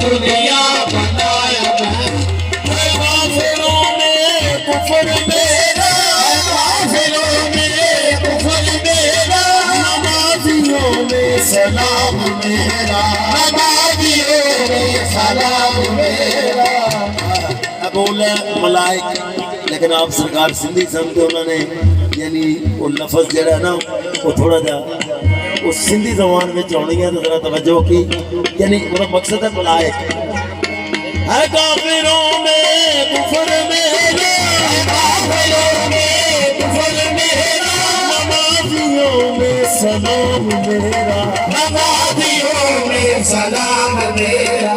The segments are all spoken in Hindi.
दुनिया बनाया मैं काफिरों में कुफर मेरा, काफिरों में कुफर मेरा, नमाजियों में सलाम मेरा, नमाजियों में सलाम मेरा। बोले मलाइक, लेकिन आप सरकार सिंधी समझते उन्होंने यानी वो लफ्ज़ जरा ना वो थोड़ा जा उस सिंधी जबान में होनी है, तो जरा तवज्जो की, यानी वो मकसद है मलाइक है काफिरों में कुफर मेरा, काफिरों में कुफर मेरा, नमाजियों में सलाम मेरा, नमाजियों में सलाम मेरा।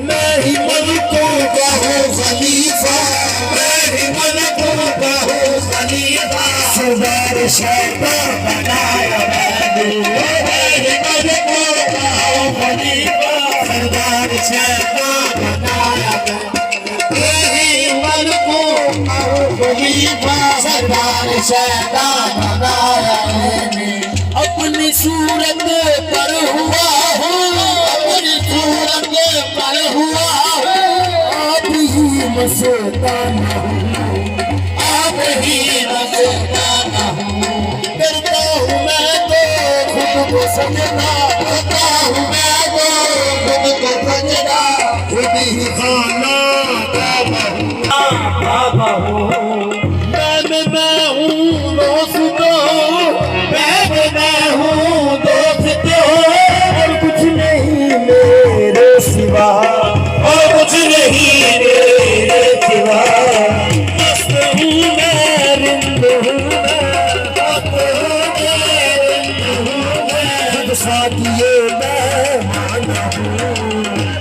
मैं ही मलिकों का हूँ खलीफा, मैं ही मलिकों का हूँ खलीफा, सरदार शैतान बनाया मैंने, मैं ही मलिकों का हूँ खलीफा, सरदार शैतान बनाया मैं ही मलिकों का हूँ खलीफा, सरदार शैतान बनाया मैंने। अपनी सूरत पर हुआ हूँ, अपनी सूरत पर हुआ हूँ, आप ही मस्ताना हूँ, आप ही मस्ताना हूँ। करता हूँ मैं तो खुद को सजदा, करता हूँ मैं तो खुद को सजदा, खुद ही खाना काबा हूँ। मैं हूँ दोस्त, मैं हूँ दोस्त, और कुछ नहीं मेरे सिवा, और कुछ नहीं मेरे सिवा। मस्त हूँ मैं, रिंद हूँ मैं, मस्त हूँ मैं, रिंद हूँ मैं, खुद साथिये मैं माना हूँ,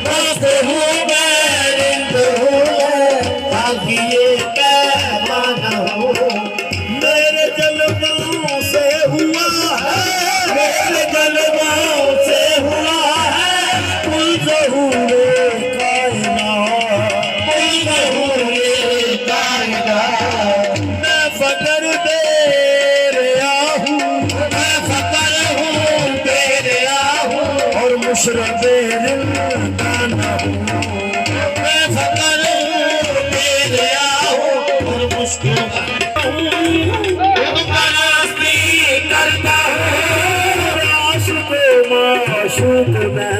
मस्त हूँ मैं, रिंद हूँ मैं, साथिये मैं माना हूँ। मेरे जलवों से हुआ है, मेरे जलवों से हुआ है, कुल ज़हूरे कायनात, कुल ज़हूरे कायनात। मैं फकर दे रहा हूँ, मैं फकर हूँ दे रहा हूँ, और मुशरफ रिंदाना हूँ। मैं फकर हूँ दे रहा हूँ, और मुशरफ करता हूँ, आशिक़ माशूक़ मैं,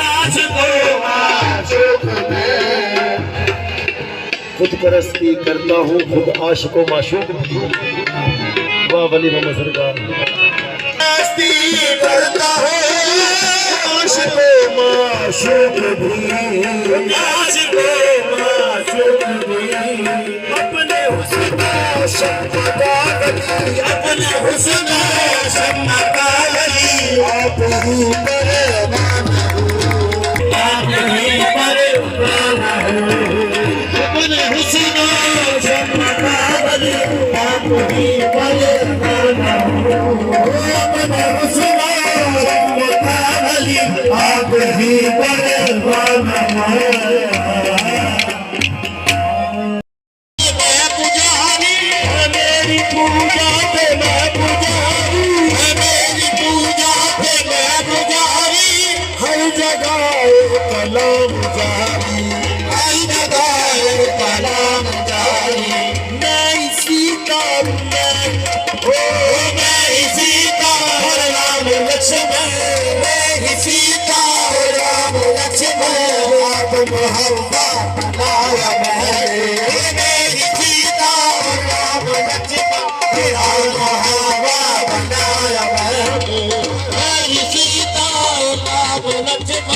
आशिक़ माशूक़ मैं। खुद परस्ती करता हूँ, खुद आशिक़ माशूक़ भी। वाह वली मोहम्मद सरकार। परस्ती करता हूँ, आशिक़ माशूक़ भी, आशिक़ माशूक़ भी। अपने हुस्न शम्मा का वली, अपने हुस्न शम्मा का वली, आप ही परवाना हूँ, आप ही परवाना हूँ। अपने हुस्न शम्मा का वली, आप ही परवाना हूँ, अपने हुस्न शम्मा का वली, आप ही परवाना हूँ। पूजा पे मैं पुजारी, मेरी पूजा पे मैं पुजारी, हर जगह कलाम जारी, हर जगह कलाम जारी। मैं इसी का मैं इसी का राम लक्ष्मण, मैं इसी का राम लक्ष्मण, आप मोहब्बत बनाया मैंने, मैं इसी का राम लक्ष्मण, बनाया मैं इसी का राम लक्ष्मण।